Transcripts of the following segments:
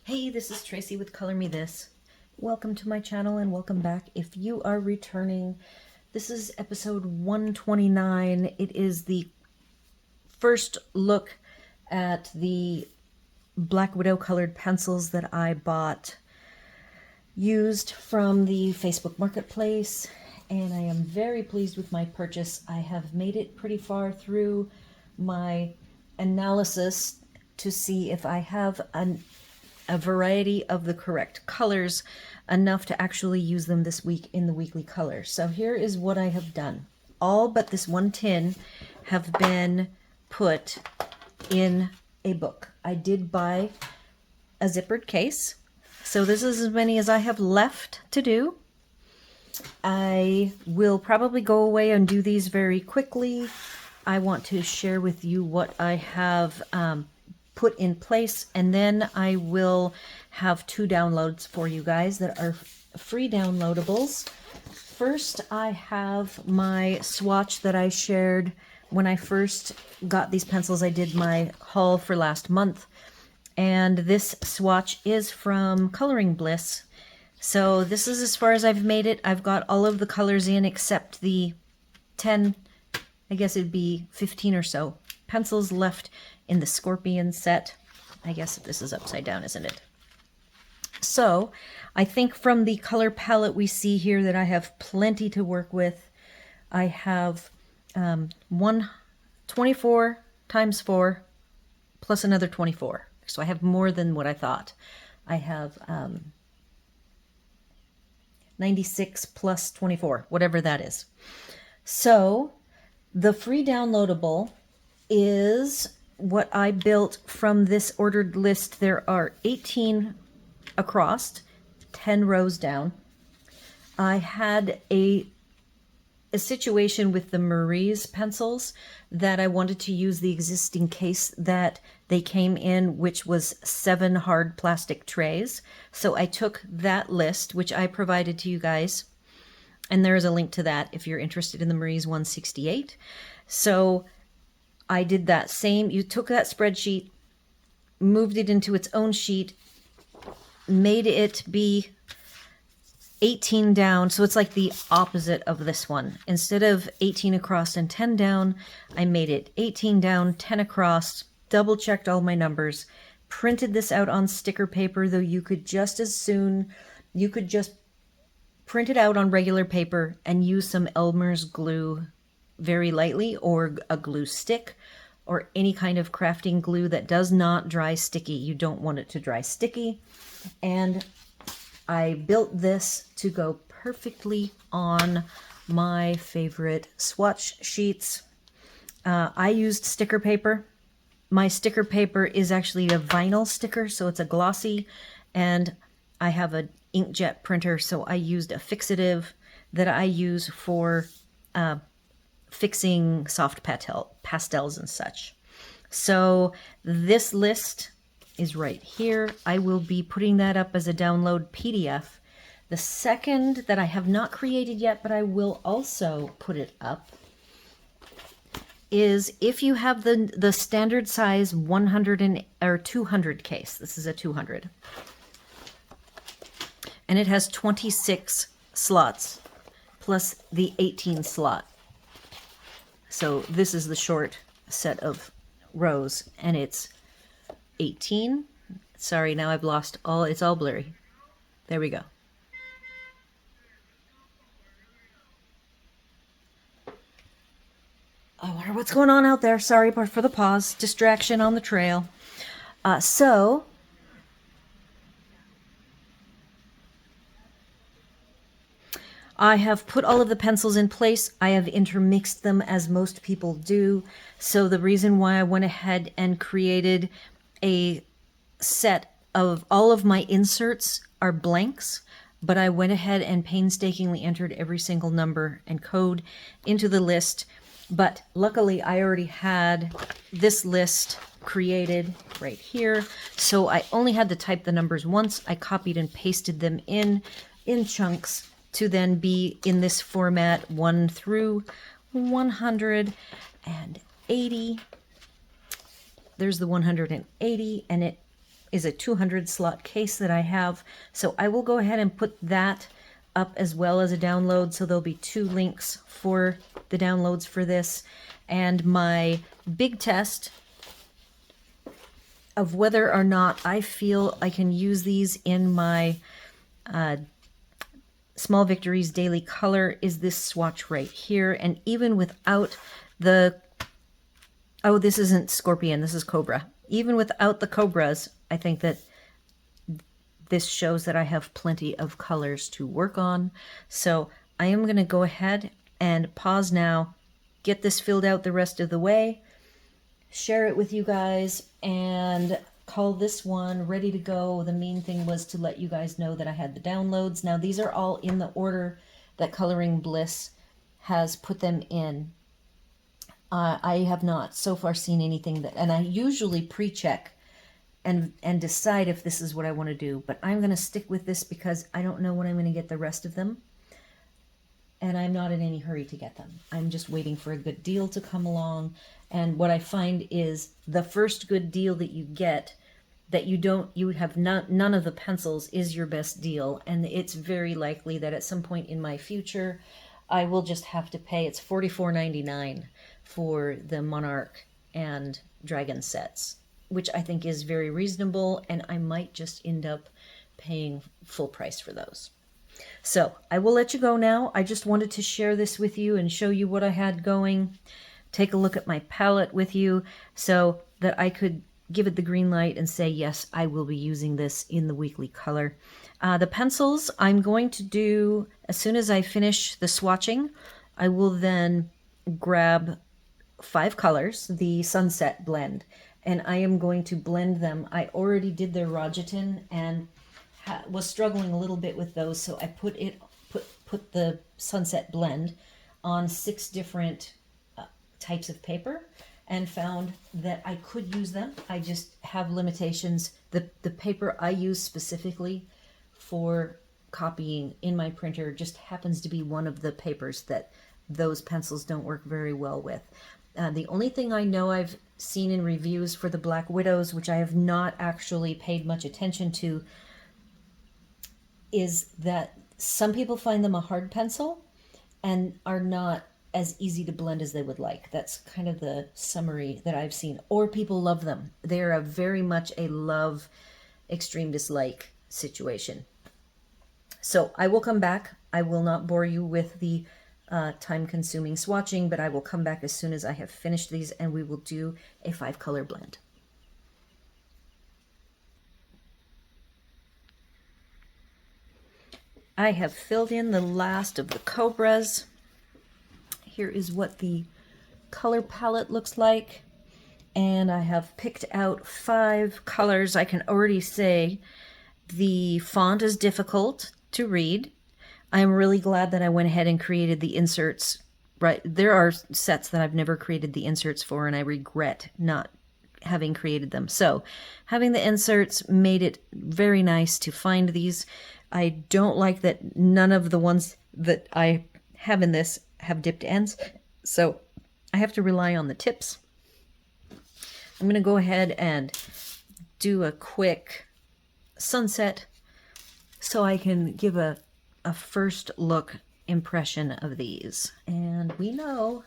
Hey, this is Tracy with Color Me This. Welcome to my channel and welcome back. If you are returning, this is episode 129. It is the first look at the Black Widow colored pencils that I bought used from the Facebook Marketplace, and I am very pleased with my purchase. I have made it pretty far through my analysis to see if I have a variety of the correct colors, enough to actually use them this week in the weekly color. So here is what I have done. All but this one tin have been put in a book. I did buy a zippered case, so this is as many as I have left to do. I will probably go away and do these very quickly. I want to share with you what I have put in place, and then I will have two downloads for you guys that are free downloadables. First, I have my swatch that I shared when I first got these pencils. I did my haul for last month, and this swatch is from Coloring Bliss. So this is as far as I've made it. I've got all of the colors in except the 10, I guess it'd be 15 or so pencils left in the Scorpion set. I guess this is upside down, isn't it? So I think from the color palette we see here that I have plenty to work with. I have 124 times 4 plus another 24. So I have more than what I thought. I have 96 plus 24, whatever that is. So the free downloadable is what I built from this ordered list. There are 18 across, 10 rows down. I had a situation with the Marie's pencils that I wanted to use the existing case that they came in, which was 7 hard plastic trays. So I took that list, which I provided to you guys, and there is a link to that if you're interested in the Marie's 168. So I did that same. You took that spreadsheet, moved it into its own sheet, made it be 18 down. So it's like the opposite of this one. Instead of 18 across and 10 down, I made it 18 down, 10 across, double checked all my numbers, printed this out on sticker paper, though you could just as soon, you could just print it out on regular paper and use some Elmer's glue very lightly, or a glue stick, or any kind of crafting glue that does not dry sticky. You don't want it to dry sticky. And I built this to go perfectly on my favorite swatch sheets. I used sticker paper. My sticker paper is actually a vinyl sticker, so it's a glossy, and I have an inkjet printer, so I used a fixative that I use for fixing soft pastels and such. So this list is right here. I will be putting that up as a download PDF. The second that I have not created yet, but I will also put it up, is if you have the standard size 100 or 200 case. This is a 200. And it has 26 slots plus the 18 slot. So this is the short set of rows, and it's 18. Sorry, now I've lost all, it's all blurry. There we go. I wonder what's going on out there. Sorry for the pause. Distraction on the trail. So I have put all of the pencils in place. I have intermixed them as most people do. So the reason why I went ahead and created a set of all of my inserts are blanks, but I went ahead and painstakingly entered every single number and code into the list. But luckily I already had this list created right here. So I only had to type the numbers once. I copied and pasted them in chunks to then be in this format 1 through 180. There's the 180, and is a 200 slot case that I have. So I will go ahead and put that up as well as a download. So there'll be 2 links for the downloads for this. And my big test of whether or not I feel I can use these in my Small Victories Daily Color is this swatch right here. And even without the... Oh, this isn't Scorpion, this is Cobra. Even without the Cobras, I think that this shows that I have plenty of colors to work on. So I am going to go ahead and pause now, get this filled out the rest of the way, share it with you guys, and call this one ready to go. The main thing was to let you guys know that I had the downloads. Now these are all in the order that Coloring Bliss has put them in. I have not so far seen anything that, and I usually pre-check and decide if this is what I want to do, but I'm going to stick with this because I don't know when I'm going to get the rest of them, and I'm not in any hurry to get them. I'm just waiting for a good deal to come along, and what I find is the first good deal that you get, that you have none of the pencils, is your best deal, and it's very likely that at some point in my future I will just have to pay. It's $44.99 for the Monarch and Dragon sets, which I think is very reasonable, and I might just end up paying full price for those. So I will let you go now. I just wanted to share this with you and show you what I had going, take a look at my palette with you so that I could give it the green light and say, yes, I will be using this in the weekly color. The pencils I'm going to do, as soon as I finish the swatching, I will then grab 5 colors, the Sunset blend, and I am going to blend them. I already did their Rogeton and was struggling a little bit with those, so I put the Sunset blend on 6 different types of paper and found that I could use them. I just have limitations. The paper I use specifically for copying in my printer just happens to be one of the papers that those pencils don't work very well with. The only thing I know I've seen in reviews for the Black Widows, which I have not actually paid much attention to, is that some people find them a hard pencil and are not as easy to blend as they would like. That's kind of the summary that I've seen. Or people love them. They're a very much a love, extreme dislike situation. So I will come back. I will not bore you with the time-consuming swatching, but I will come back as soon as I have finished these, and we will do a 5-color blend. I have filled in the last of the Cobras. Here is what the color palette looks like, and I have picked out 5 colors. I can already say the font is difficult to read. I'm really glad that I went ahead and created the inserts. Right, there are sets that I've never created the inserts for, and I regret not having created them. So having the inserts made it very nice to find these. I don't like that none of the ones that I have in this have dipped ends, so I have to rely on the tips. I'm going to go ahead and do a quick sunset so I can give a first look impression of these. And we know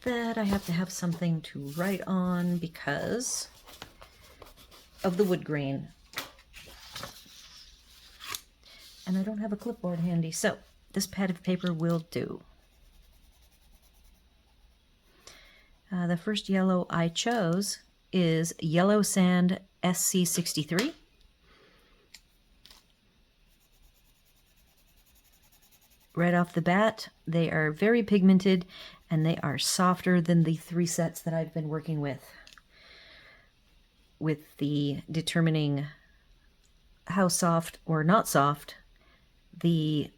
that I have to have something to write on because of the wood grain. And I don't have a clipboard handy, so this pad of paper will do. The first yellow I chose is Yellow Sand SC63. Right off the bat, they are very pigmented and they are softer than the 3 sets that I've been working with the determining how soft or not soft the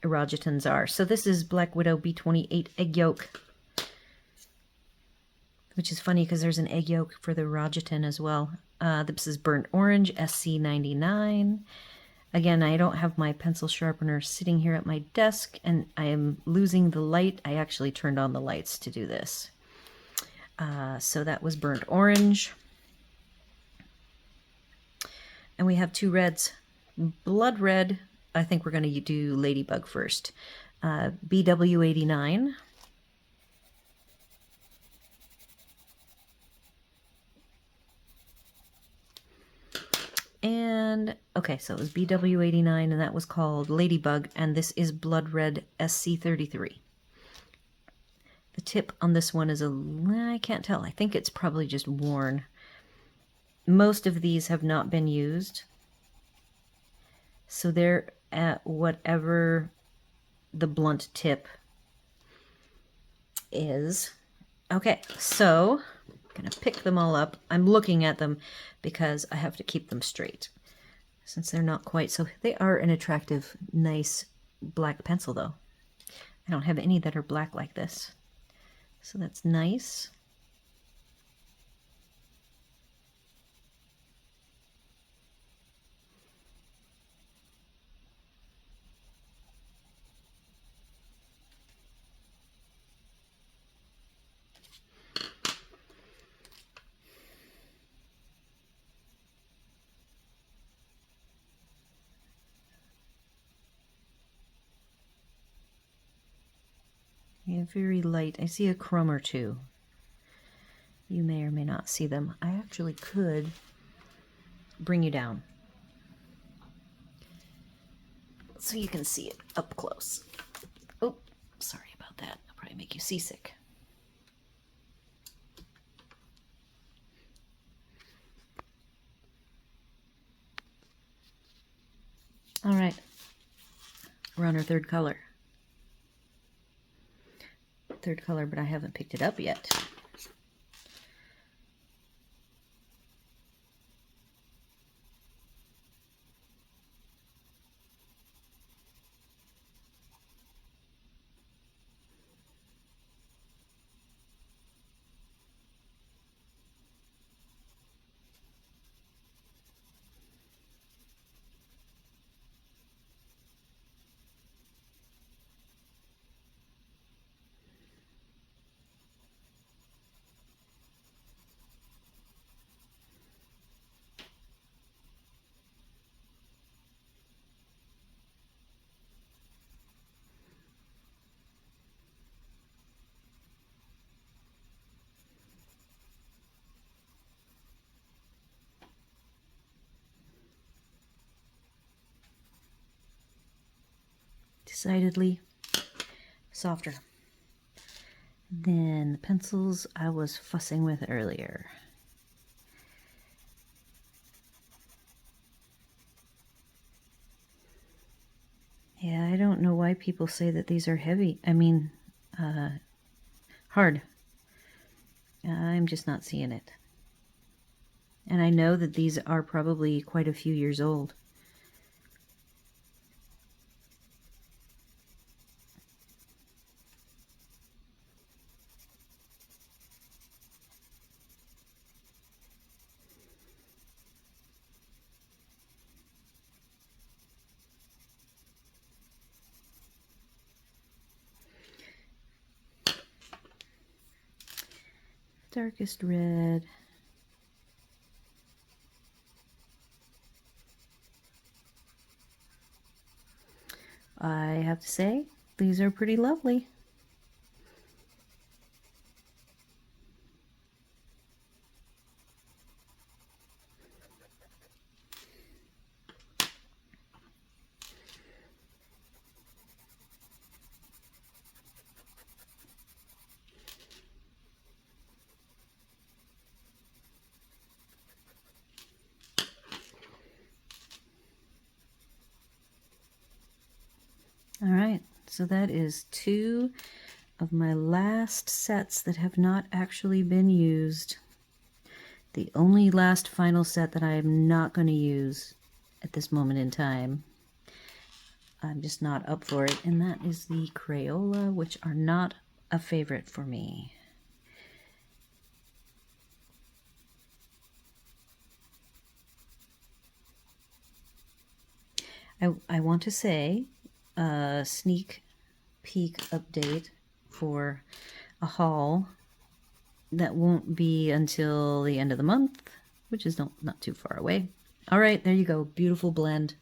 Rogetons are. So this is Black Widow B28 egg yolk, which is funny because there's an egg yolk for the Rogeton as well. This is Burnt Orange SC99. Again, I don't have my pencil sharpener sitting here at my desk, and I am losing the light. I actually turned on the lights to do this. So that was Burnt Orange. And we have two reds. Blood red, I think we're going to do Ladybug first. BW89. And, okay, so it was BW89, and that was called Ladybug, and this is Blood Red SC33. The tip on this one is I can't tell. I think it's probably just worn. Most of these have not been used, so they're at whatever the blunt tip is. Okay, so I'm gonna pick them all up. I'm looking at them because I have to keep them straight since they're not quite so. They are an attractive, nice black pencil though. I don't have any that are black like this, so that's nice. Yeah, very light. I see a crumb or two. You may or may not see them. I actually could bring you down so you can see it up close. Oh, sorry about that. I'll probably make you seasick. All right, we're on our third color. Third color, but I haven't picked it up yet. Decidedly softer than the pencils I was fussing with earlier. Yeah, I don't know why people say that these are heavy. I mean, hard. I'm just not seeing it. And I know that these are probably quite a few years old. Darkest red. I have to say, these are pretty lovely. All right, so that is 2 of my last sets that have not actually been used. The only last final set that I am not going to use at this moment in time. I'm just not up for it, and that is the Crayola, which are not a favorite for me. I want to say a sneak peek update for a haul that won't be until the end of the month, which is not too far away. All right, there you go. Beautiful blend.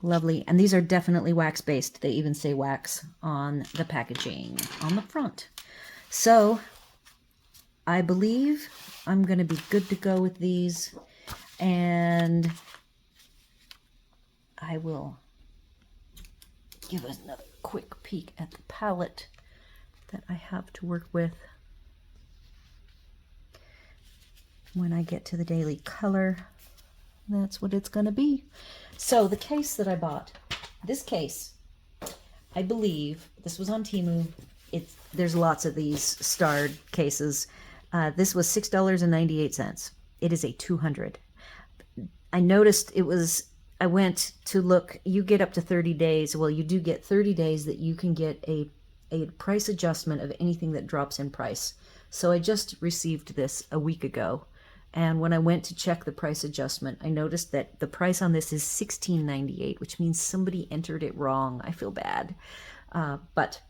Lovely. And these are definitely wax-based. They even say wax on the packaging on the front. So I believe I'm going to be good to go with these. And I will give us another quick peek at the palette that I have to work with when I get to the daily color. That's what it's going to be. So the case that I bought, this case, I believe this was on Temu. There's lots of these starred cases. This was $6.98. It is a 200. I noticed it was, I went to look, you get up to 30 days. Well, you do get 30 days that you can get a price adjustment of anything that drops in price. So I just received this a week ago. And when I went to check the price adjustment, I noticed that the price on this is $16.98, which means somebody entered it wrong. I feel bad. But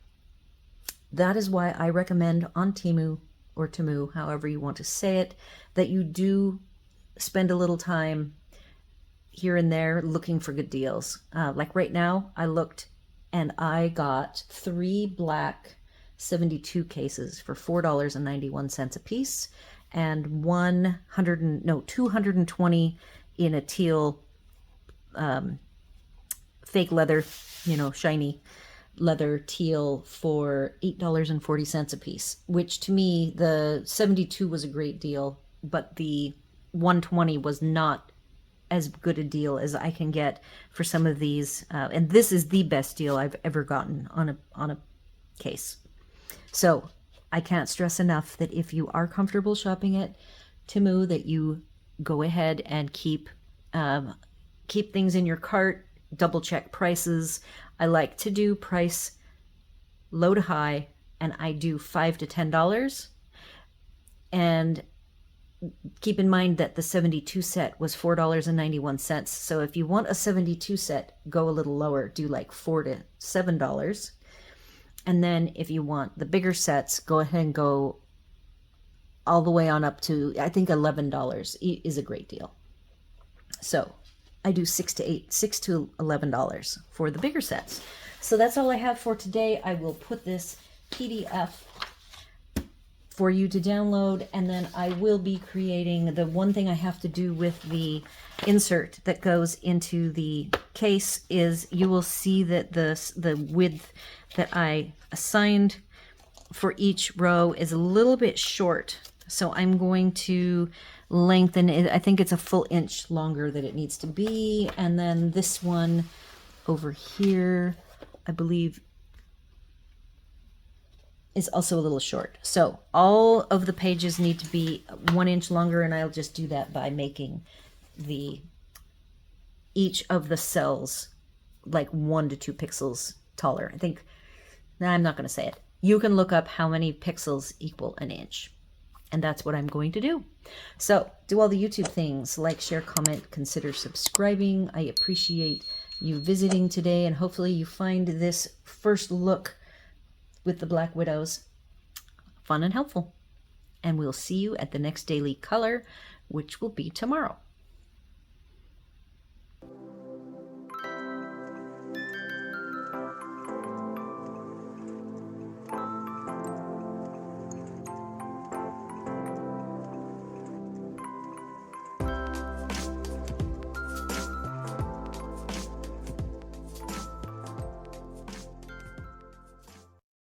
that is why I recommend on Temu, or Temu, however you want to say it, that you do spend a little time here and there looking for good deals. Like right now, I looked and I got 3 black 72 cases for $4.91 a piece, and 220 in a teal fake leather, shiny leather teal for $8.40 a piece, which to me, the 72 was a great deal, but the 120 was not as good a deal as I can get for some of these. And this is the best deal I've ever gotten on a case. So I can't stress enough that if you are comfortable shopping at Temu, that you go ahead and keep things in your cart, double check prices. I like to do price low to high, and I do $5 to $10. And keep in mind that the 72 set was $4.91. So if you want a 72 set, go a little lower, do like $4 to $7. And then if you want the bigger sets, go ahead and go all the way on up to, I think $11 is a great deal. So I do $6 to $11 for the bigger sets. So that's all I have for today. I will put this PDF for you to download, and then I will be creating the one thing I have to do with the insert that goes into the case is you will see that the width that I assigned for each row is a little bit short. So I'm going to lengthen it. I think it's a full inch longer that it needs to be. And then this one over here, I believe, is also a little short. So all of the pages need to be 1 inch longer, and I'll just do that by making each of the cells like 1 to 2 pixels taller. I think, I'm not going to say it. You can look up how many pixels equal an inch. And that's what I'm going to do. So do all the YouTube things, like, share, comment, consider subscribing. I appreciate you visiting today, and hopefully you find this first look with the Black Widows fun and helpful. And we'll see you at the next daily color, which will be tomorrow.